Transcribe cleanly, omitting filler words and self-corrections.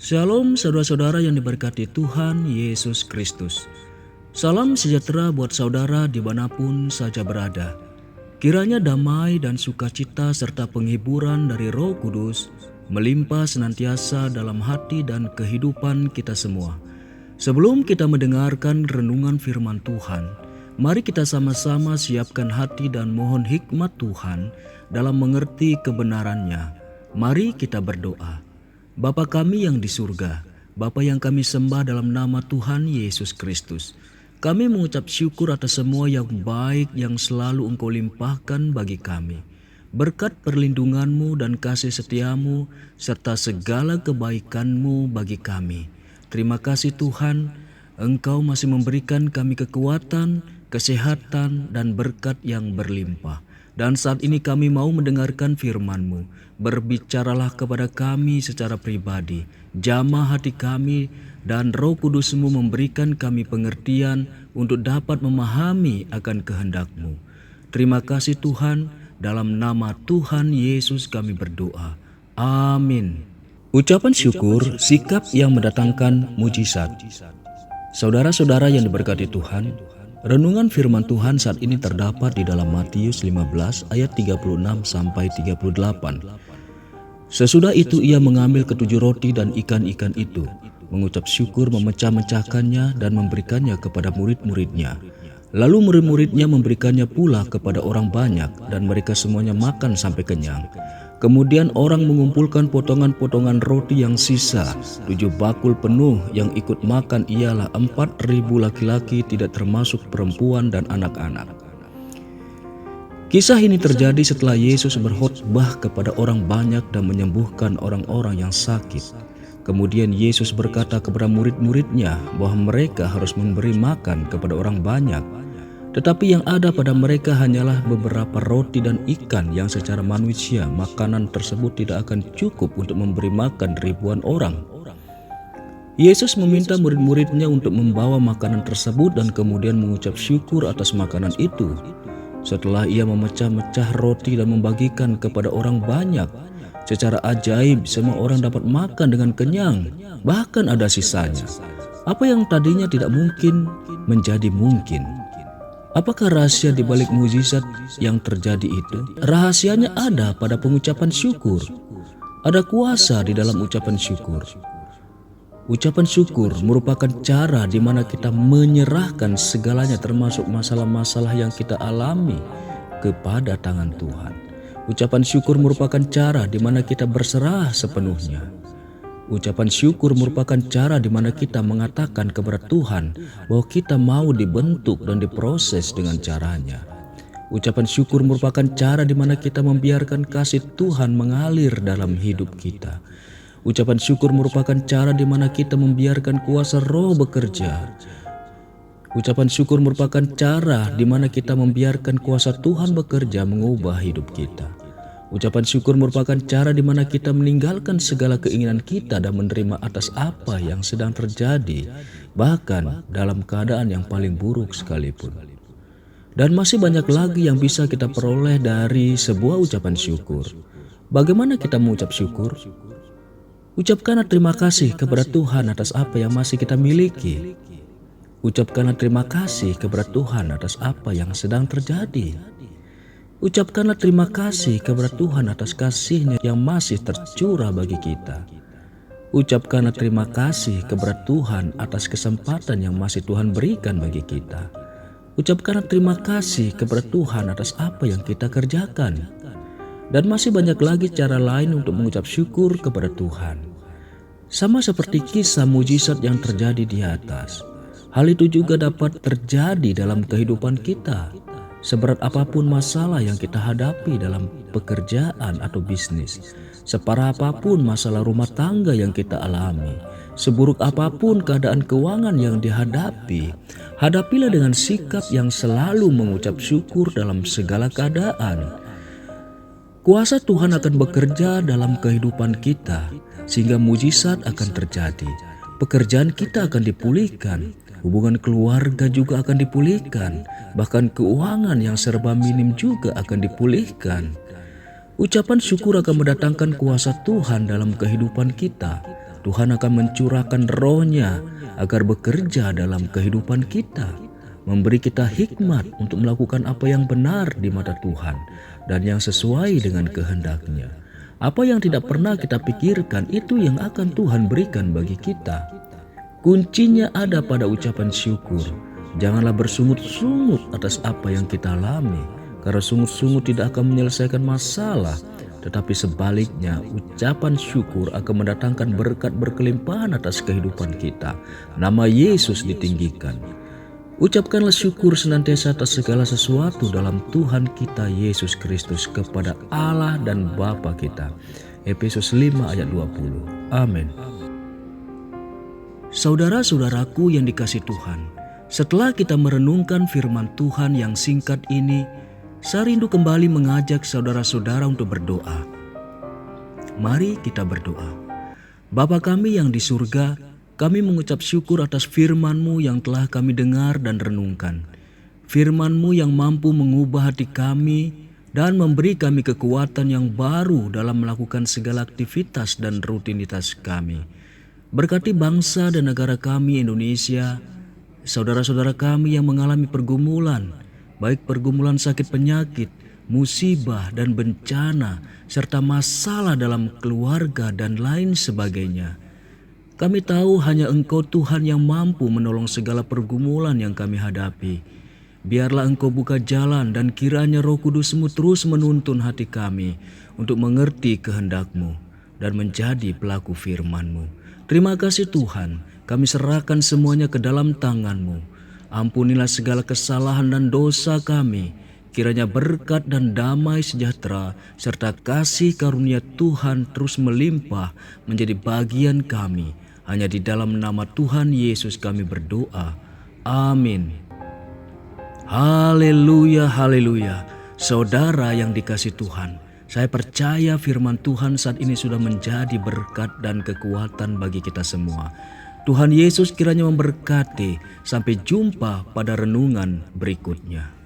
Shalom saudara-saudara yang diberkati Tuhan Yesus Kristus. Salam sejahtera buat saudara dimanapun saja berada. Kiranya damai dan sukacita serta penghiburan dari Roh Kudus melimpah senantiasa dalam hati dan kehidupan kita semua. Sebelum kita mendengarkan renungan firman Tuhan, mari kita sama-sama siapkan hati dan mohon hikmat Tuhan dalam mengerti kebenarannya. Mari kita berdoa. Bapa kami yang di surga, Bapa yang kami sembah dalam nama Tuhan Yesus Kristus. Kami mengucap syukur atas semua yang baik yang selalu Engkau limpahkan bagi kami. Berkat perlindungan-Mu dan kasih setia-Mu serta segala kebaikan-Mu bagi kami. Terima kasih Tuhan, Engkau masih memberikan kami kekuatan, kesehatan, dan berkat yang berlimpah. Dan saat ini kami mau mendengarkan firman-Mu. Berbicaralah kepada kami secara pribadi. Jamah hati kami dan Roh Kudus-Mu memberikan kami pengertian untuk dapat memahami akan kehendak-Mu. Terima kasih Tuhan, dalam nama Tuhan Yesus kami berdoa. Amin. Ucapan syukur, sikap yang mendatangkan mujizat. Saudara-saudara yang diberkati Tuhan, renungan firman Tuhan saat ini terdapat di dalam Matius 15 ayat 36 sampai 38. Sesudah itu ia mengambil ketujuh roti dan ikan-ikan itu, mengucap syukur, memecah-mecahkannya dan memberikannya kepada murid-muridnya. Lalu murid-muridnya memberikannya pula kepada orang banyak dan mereka semuanya makan sampai kenyang. Kemudian orang mengumpulkan potongan-potongan roti yang sisa, 7 bakul penuh. Yang ikut makan ialah 4.000 laki-laki, tidak termasuk perempuan dan anak-anak. Kisah ini terjadi setelah Yesus berkhotbah kepada orang banyak dan menyembuhkan orang-orang yang sakit. Kemudian Yesus berkata kepada murid-muridnya bahwa mereka harus memberi makan kepada orang banyak. Tetapi yang ada pada mereka hanyalah beberapa roti dan ikan yang secara manusia makanan tersebut tidak akan cukup untuk memberi makan ribuan orang. Yesus meminta murid-muridnya untuk membawa makanan tersebut dan kemudian mengucap syukur atas makanan itu. Setelah ia memecah-mecah roti dan membagikan kepada orang banyak, secara ajaib semua orang dapat makan dengan kenyang, bahkan ada sisanya. Apa yang tadinya tidak mungkin menjadi mungkin. Apakah rahasia di balik mukjizat yang terjadi itu? Rahasianya ada pada pengucapan syukur. Ada kuasa di dalam ucapan syukur. Ucapan syukur merupakan cara di mana kita menyerahkan segalanya termasuk masalah-masalah yang kita alami kepada tangan Tuhan. Ucapan syukur merupakan cara di mana kita berserah sepenuhnya. Ucapan syukur merupakan cara di mana kita mengatakan kepada Tuhan bahwa kita mau dibentuk dan diproses dengan caranya. Ucapan syukur merupakan cara di mana kita membiarkan kasih Tuhan mengalir dalam hidup kita. Ucapan syukur merupakan cara di mana kita membiarkan kuasa Roh bekerja. Ucapan syukur merupakan cara di mana kita membiarkan kuasa Tuhan bekerja mengubah hidup kita. Ucapan syukur merupakan cara di mana kita meninggalkan segala keinginan kita dan menerima atas apa yang sedang terjadi, bahkan dalam keadaan yang paling buruk sekalipun. Dan masih banyak lagi yang bisa kita peroleh dari sebuah ucapan syukur. Bagaimana kita mengucap syukur? Ucapkanlah terima kasih kepada Tuhan atas apa yang masih kita miliki. Ucapkanlah terima kasih kepada Tuhan atas apa yang sedang terjadi. Ucapkanlah terima kasih kepada Tuhan atas kasih-Nya yang masih tercurah bagi kita. Ucapkanlah terima kasih kepada Tuhan atas kesempatan yang masih Tuhan berikan bagi kita. Ucapkanlah terima kasih kepada Tuhan atas apa yang kita kerjakan. Dan masih banyak lagi cara lain untuk mengucap syukur kepada Tuhan. Sama seperti kisah mujizat yang terjadi di atas, hal itu juga dapat terjadi dalam kehidupan kita. Seberat apapun masalah yang kita hadapi dalam pekerjaan atau bisnis, separah apapun masalah rumah tangga yang kita alami, seburuk apapun keadaan keuangan yang dihadapi, hadapilah dengan sikap yang selalu mengucap syukur dalam segala keadaan. Kuasa Tuhan akan bekerja dalam kehidupan kita, sehingga mujizat akan terjadi. Pekerjaan kita akan dipulihkan, hubungan keluarga juga akan dipulihkan, bahkan keuangan yang serba minim juga akan dipulihkan. Ucapan syukur akan mendatangkan kuasa Tuhan dalam kehidupan kita. Tuhan akan mencurahkan Roh-Nya agar bekerja dalam kehidupan kita, memberi kita hikmat untuk melakukan apa yang benar di mata Tuhan dan yang sesuai dengan kehendak-Nya. Apa yang tidak pernah kita pikirkan itu yang akan Tuhan berikan bagi kita. Kuncinya ada pada ucapan syukur. Janganlah bersungut-sungut atas apa yang kita alami, karena sungut-sungut tidak akan menyelesaikan masalah. Tetapi sebaliknya, ucapan syukur akan mendatangkan berkat berkelimpahan atas kehidupan kita. Nama Yesus ditinggikan. Ucapkanlah syukur senantiasa atas segala sesuatu dalam Tuhan kita Yesus Kristus kepada Allah dan Bapa kita. Efesus 5 ayat 20. Amin. Saudara-saudaraku yang dikasihi Tuhan, setelah kita merenungkan firman Tuhan yang singkat ini, saya rindu kembali mengajak saudara-saudara untuk berdoa. Mari kita berdoa. Bapa kami yang di surga, kami mengucap syukur atas firman-Mu yang telah kami dengar dan renungkan. Firman-Mu yang mampu mengubah hati kami dan memberi kami kekuatan yang baru dalam melakukan segala aktivitas dan rutinitas kami. Berkati bangsa dan negara kami Indonesia, saudara-saudara kami yang mengalami pergumulan, baik pergumulan sakit penyakit, musibah dan bencana, serta masalah dalam keluarga dan lain sebagainya. Kami tahu hanya Engkau Tuhan yang mampu menolong segala pergumulan yang kami hadapi. Biarlah Engkau buka jalan dan kiranya Roh Kudus-Mu terus menuntun hati kami untuk mengerti kehendak-Mu dan menjadi pelaku firman-Mu. Terima kasih Tuhan, kami serahkan semuanya ke dalam tangan-Mu. Ampunilah segala kesalahan dan dosa kami. Kiranya berkat dan damai sejahtera serta kasih karunia Tuhan terus melimpah menjadi bagian kami. Hanya di dalam nama Tuhan Yesus kami berdoa. Amin. Haleluya, haleluya. Saudara yang dikasihi Tuhan, saya percaya firman Tuhan saat ini sudah menjadi berkat dan kekuatan bagi kita semua. Tuhan Yesus kiranya memberkati. Sampai jumpa pada renungan berikutnya.